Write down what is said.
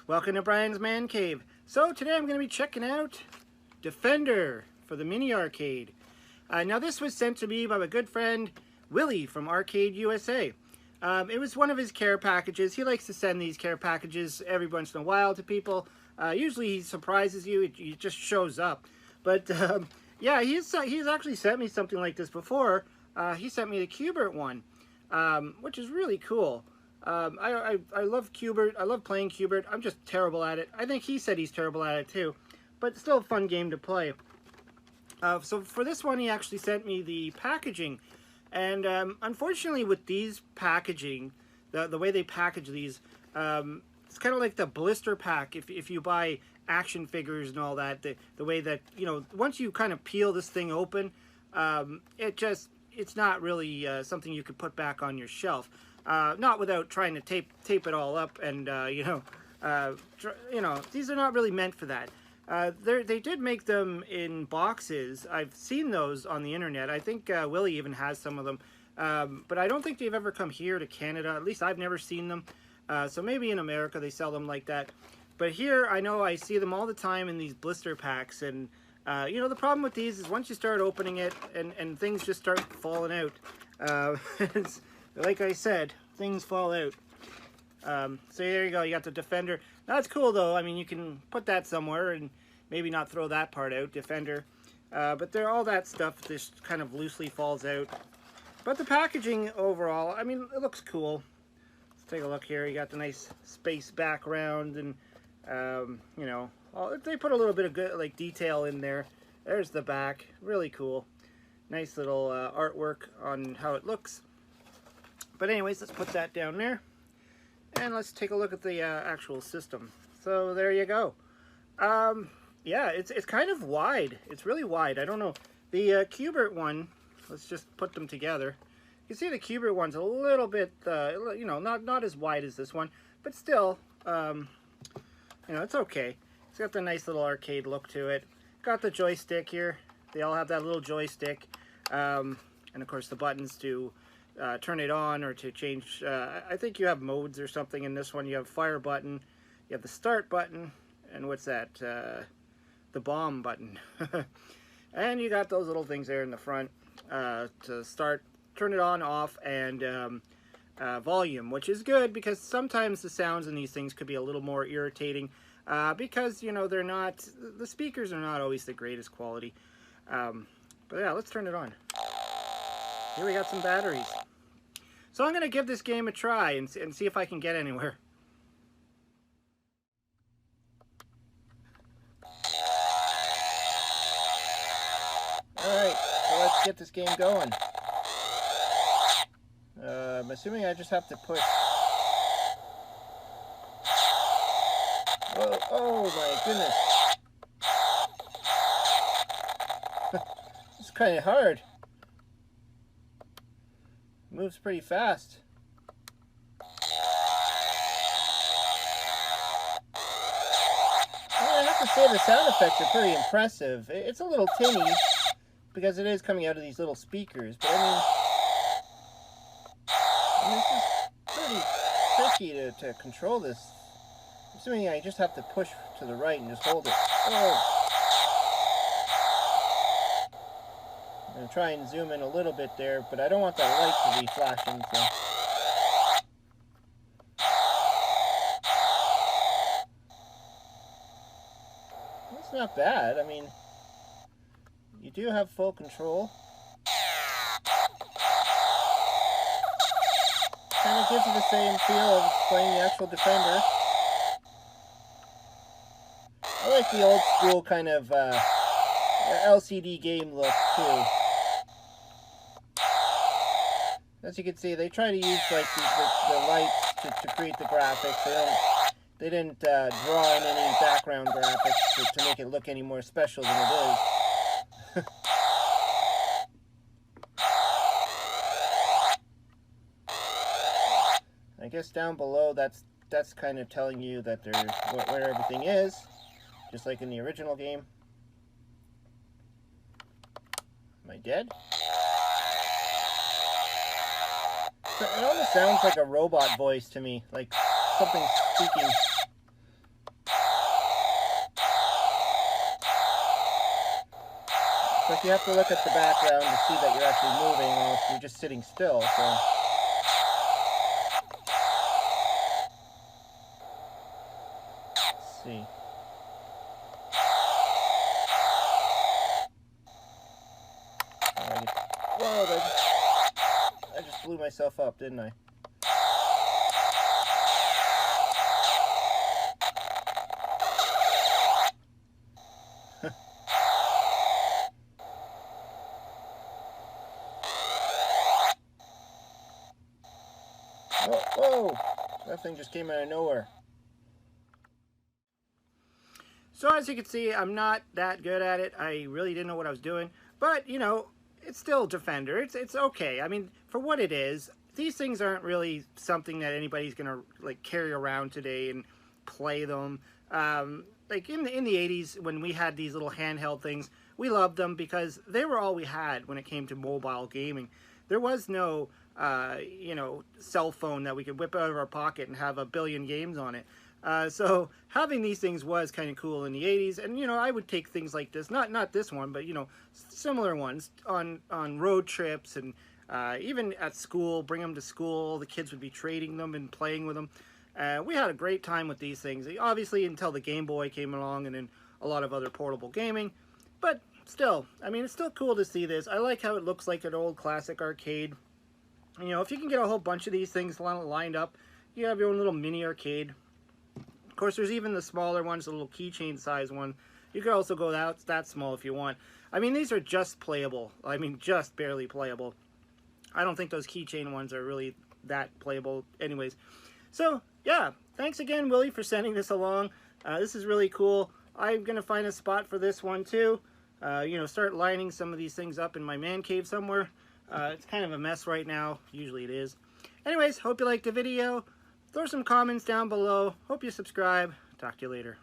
Welcome to Brian's Man Cave. So today I'm going to be checking out Defender for the Mini Arcade. Now this was sent to me by my good friend Willie from Arcade USA. It was one of his care packages. He likes to send these care packages every once in a while to people. Usually he surprises you. It just shows up. But yeah, he's actually sent me something like this before. He sent me the Q*bert one, which is really cool. I love Q*bert. I love playing Q*bert. I'm just terrible at it. I think he said he's terrible at it too, but it's still a fun game to play. So for this one, he actually sent me the packaging, and unfortunately with these packaging, the way they package these, it's kind of like the blister pack. If you buy action figures and all that, the way that, you know, once you kind of peel this thing open, it's not really something you could put back on your shelf. Not without trying to tape it all up, and these are not really meant for that. They did make them in boxes. I've seen those on the internet. I think Willie even has some of them, but I don't think they've ever come here to Canada. At least I've never seen them. So maybe in America they sell them like that. But here I know I see them all the time in these blister packs, and you know, the problem with these is once you start opening it and things just start falling out. Like I said, things fall out. So there you go, you got the Defender. That's cool though. I mean, you can put that somewhere and maybe not throw that part out, Defender. But all that stuff just kind of loosely falls out. But the packaging overall, I mean, it looks cool. Let's take a look here. You got the nice space background, and you know, they put a little bit of good like detail in there. There's the back, really cool. Nice little artwork on how it looks. But anyways, let's put that down there, and let's take a look at the actual system. So there you go. Yeah, it's kind of wide. It's really wide. I don't know. The Q*bert one, let's just put them together. You see the Q*bert one's a little bit, you know, not as wide as this one, but still, you know, it's okay. It's got the nice little arcade look to it. Got the joystick here. They all have that little joystick, and of course the buttons to turn it on or to change. I think you have modes or something in this one. You have fire button, you have the start button, and what's that? The bomb button. And you got those little things there in the front to start, turn it on, off, and volume, which is good because sometimes the sounds in these things could be a little more irritating because, you know, the speakers are not always the greatest quality. But yeah, let's turn it on. Here we got some batteries. So I'm going to give this game a try and see if I can get anywhere. Alright, so let's get this game going. I'm assuming I just have to push. Oh my goodness. It's kind of hard. Moves pretty fast. I have to say the sound effects are pretty impressive. It's a little tinny because it is coming out of these little speakers, but I mean this is pretty tricky to control this. I'm assuming I just have to push to the right and just hold it. Oh. I'm going to try and zoom in a little bit there, but I don't want that light to be flashing, so. That's not bad. I mean, you do have full control. Kind of gives you the same feel of playing the actual Defender. I like the old school kind of LCD game look too. As you can see, they try to use like the lights to create the graphics. They didn't draw in any background graphics to make it look any more special than it is. I guess down below, that's kind of telling you that where everything is, just like in the original game. Am I dead? It almost sounds like a robot voice to me, like something speaking. But you have to look at the background to see that you're actually moving, or else you're just sitting still. So. Let's see. Whoa, I just blew myself up, didn't I? Whoa! That thing just came out of nowhere. So as you can see, I'm not that good at it. I really didn't know what I was doing. But, you know, it's still Defender. It's okay. I mean, for what it is, these things aren't really something that anybody's going to, like, carry around today and play them. Like, in the 80s, when we had these little handheld things, we loved them because they were all we had when it came to mobile gaming. There was no, you know, cell phone that we could whip out of our pocket and have a billion games on it. So having these things was kind of cool in the 80s, and you know, I would take things like this, not this one, but you know, similar ones on road trips, and even at school, bring them to school. The kids would be trading them and playing with them. We had a great time with these things, obviously until the Game Boy came along, and then a lot of other portable gaming. But still, I mean, it's still cool to see this. I like how it looks like an old classic arcade. You know, if you can get a whole bunch of these things lined up, you have your own little mini arcade. Of course, there's even the smaller ones, the little keychain size one. You could also go that small if you want. I mean, these are just playable. I mean, just barely playable. I don't think those keychain ones are really that playable anyways. So, yeah, thanks again, Willie, for sending this along. This is really cool. I'm going to find a spot for this one, too. You know, start lining some of these things up in my man cave somewhere. It's kind of a mess right now. Usually it is. Anyways, hope you liked the video. Throw some comments down below. Hope you subscribe. Talk to you later.